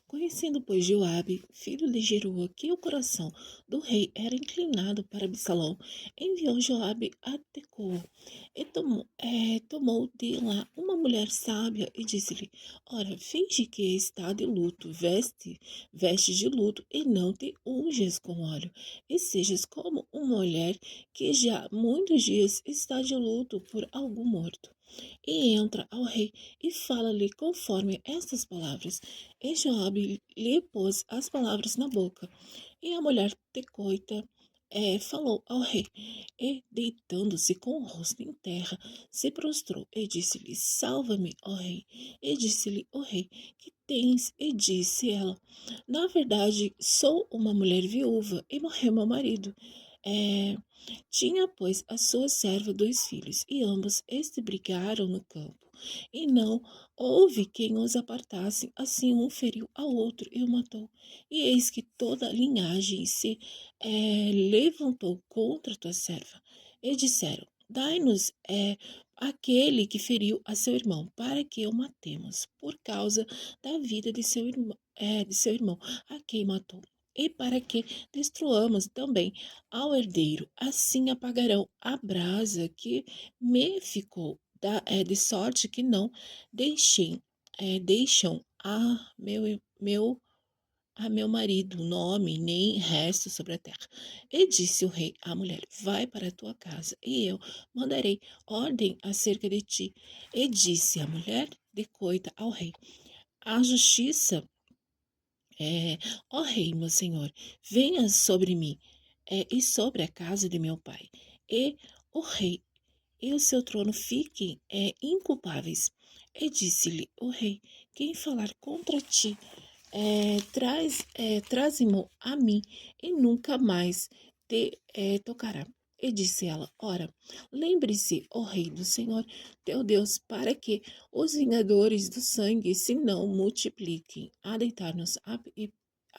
Conhecendo, pois, Joabe, filho de Jeruá, que o coração do rei era inclinado para Absalão, enviou Joabe a Tecoa e tomou de lá uma mulher sábia e disse-lhe: Ora, finge que está de luto, veste de luto e não te unges com óleo, e sejas como uma mulher que já há muitos dias está de luto por algum morto. E entra ao rei e fala-lhe conforme estas palavras. E Joabe lhe pôs as palavras na boca. E a mulher tecoita falou ao rei, e deitando-se com o rosto em terra, se prostrou e disse-lhe: Salva-me, ó rei. E disse-lhe o rei: Que tens? E disse ela: Na verdade, sou uma mulher viúva e morreu meu marido. É, tinha, pois, a sua serva 2 filhos, e ambos este brigaram no campo, e não houve quem os apartasse, assim um feriu ao outro e o matou. E eis que toda a linhagem se levantou contra tua serva, e disseram, dai-nos aquele que feriu a seu irmão, para que o matemos, por causa da vida de seu irmão, a quem matou. E para que destruamos também ao herdeiro, assim apagarão a brasa que me ficou, de sorte que não deixam a meu marido nome nem resto sobre a terra. E disse o rei à mulher: Vai para a tua casa, e eu mandarei ordem acerca de ti. E disse a mulher de coita ao rei: A justiça, ó rei, meu senhor, venha sobre mim, e sobre a casa de meu pai. E o rei e o seu trono fiquem inculpáveis. E disse-lhe o rei: Quem falar contra ti, traze-mo a mim, e nunca mais te tocará. E disse ela: Ora, lembre-se, ó rei do Senhor teu Deus, para que os vingadores do sangue se não multipliquem a deitar-nos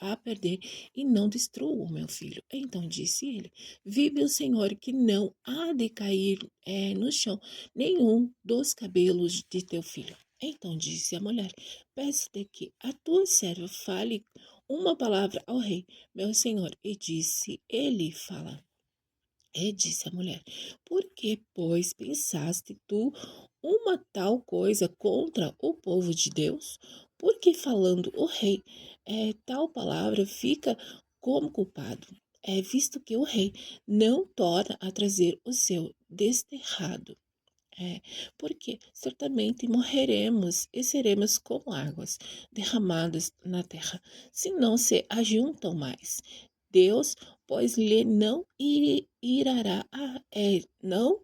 a perder e não destruam o meu filho. Então disse ele: Vive o Senhor, que não há de cair no chão nenhum dos cabelos de teu filho. Então disse a mulher: Peço-te que a tua serva fale uma palavra ao rei, meu senhor. E disse ele: Fala. E disse a mulher: Por que, pois, pensaste tu uma tal coisa contra o povo de Deus? Porque falando o rei, tal palavra fica como culpado. Visto que o rei não torna a trazer o seu desterrado. Porque certamente morreremos e seremos como águas derramadas na terra, se não se ajuntam mais. Deus, pois, lhe não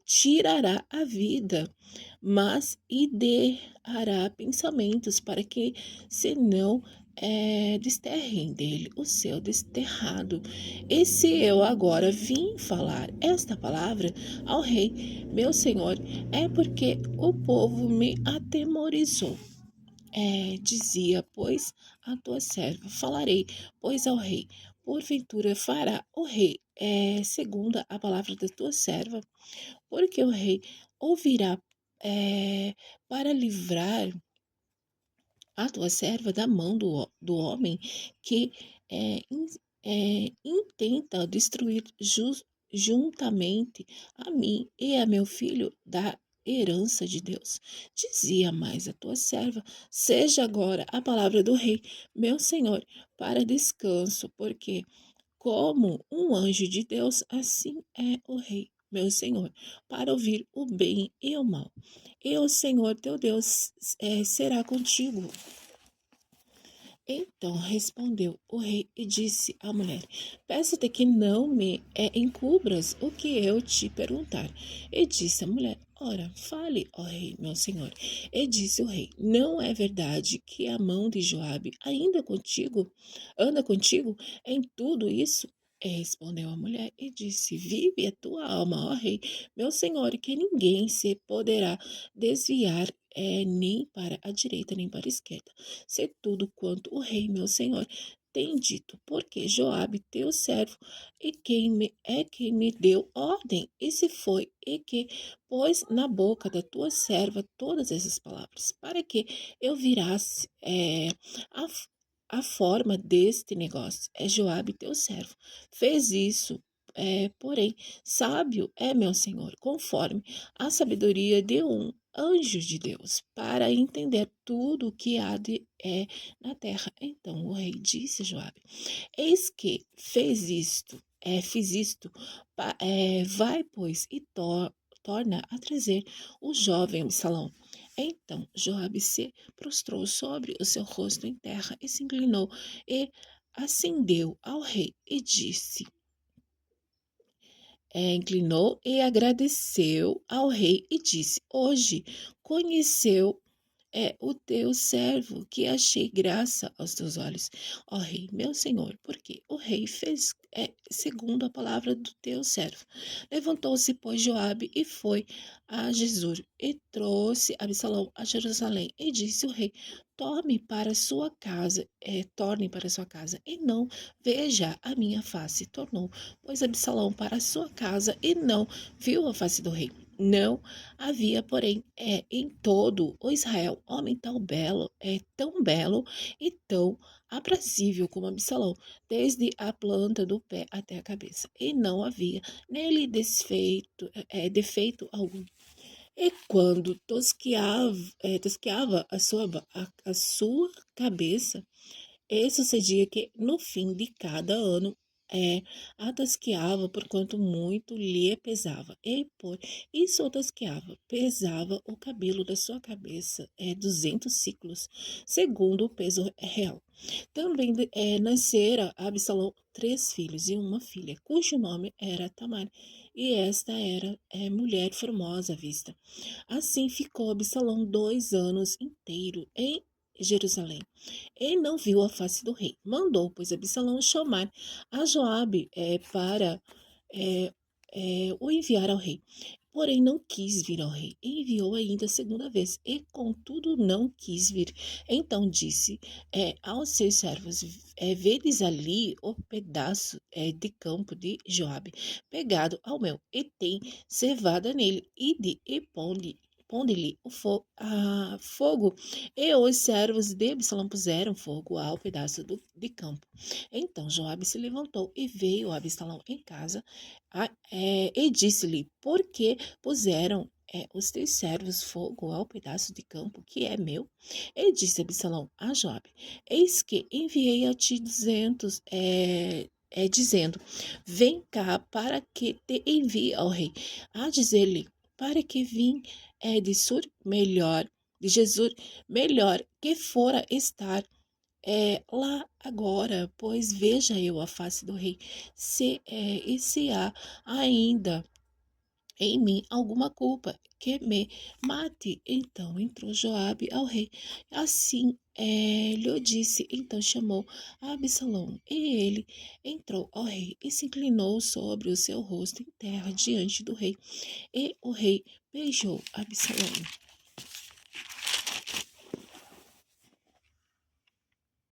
tirará a vida, mas ideará pensamentos para que se não desterrem dele o seu desterrado. E se eu agora vim falar esta palavra ao rei, meu senhor, é porque o povo me atemorizou. Dizia, pois, a tua serva, falarei, pois, ao rei, porventura fará o rei, segundo a palavra da tua serva, porque o rei ouvirá para livrar a tua serva da mão do homem que intenta destruir juntamente a mim e a meu filho da herança de Deus. Dizia mais a tua serva: Seja agora a palavra do rei, meu senhor, para descanso, porque como um anjo de Deus, assim é o rei, meu senhor, para ouvir o bem e o mal. E o Senhor teu Deus será contigo. Então respondeu o rei e disse à mulher: Peço-te que não me encubras o que eu te perguntar. E disse a mulher: Ora, fale, ó rei, meu senhor. E disse o rei: Não é verdade que a mão de Joabe anda contigo em tudo isso? E respondeu a mulher e disse: Vive a tua alma, ó rei, meu senhor, que ninguém se poderá desviar nem para a direita nem para a esquerda, se tudo quanto o rei, meu senhor, tem dito, porque Joabe, teu servo, quem me deu ordem, e se foi, e que pôs na boca da tua serva todas essas palavras, para que eu virasse a forma deste negócio. É Joabe teu servo. Fez isso. Porém, sábio é meu senhor, conforme a sabedoria de um anjo de Deus, para entender tudo o que há na terra. Então o rei disse a Joabe: Eis que fiz isto, vai, pois, e torna a trazer o jovem Absalão. Então Joabe se prostrou sobre o seu rosto em terra e se inclinou e ascendeu ao rei e disse, inclinou e agradeceu ao rei e disse, hoje conheceu o teu servo, que achei graça aos teus olhos, ó rei, meu senhor, porque o rei fez segundo a palavra do teu servo. Levantou-se, pois, Joabe e foi a Jesur e trouxe Absalão a Jerusalém e disse o rei, torne para sua casa e não veja a minha face. Tornou, pois, Absalão para sua casa e não viu a face do rei. Não havia, porém, em todo o Israel homem tão belo e tão aprazível como Absalão, desde a planta do pé até a cabeça. E não havia nele defeito algum. E quando tosqueava a sua cabeça, e sucedia que, no fim de cada ano, a tasqueava por quanto muito lhe pesava. E por isso o tasqueava, pesava o cabelo da sua cabeça, 200 ciclos, segundo o peso real. Também nascera a Absalão 3 filhos e uma filha, cujo nome era Tamar, e esta era mulher formosa à vista. Assim ficou Absalão 2 anos inteiros em Jerusalém. E não viu a face do rei. Mandou, pois, Absalão chamar a Joabe para o enviar ao rei. Porém, não quis vir ao rei. E enviou ainda a segunda vez. E, contudo, não quis vir. Então disse aos seus servos, vedes ali o pedaço de campo de Joabe, pegado ao mel, e tem cevada nele, e ponde-lhe fogo. E os servos de Absalão puseram fogo ao pedaço de campo. Então Joabe se levantou e veio a Absalão em casa e disse-lhe, por que puseram os teus servos fogo ao pedaço de campo que é meu? E disse Absalão a Joabe, eis que enviei a ti 200, dizendo, vem cá para que te envie ao rei. A dizer-lhe, para que vim de Jesus, melhor que fora estar lá agora, pois veja eu a face do rei, e se há ainda em mim alguma culpa que me mate. Então entrou Joabe ao rei, assim lhe disse, então chamou a Absalão, e ele entrou ao rei e se inclinou sobre o seu rosto em terra diante do rei, e o rei beijou Absalão.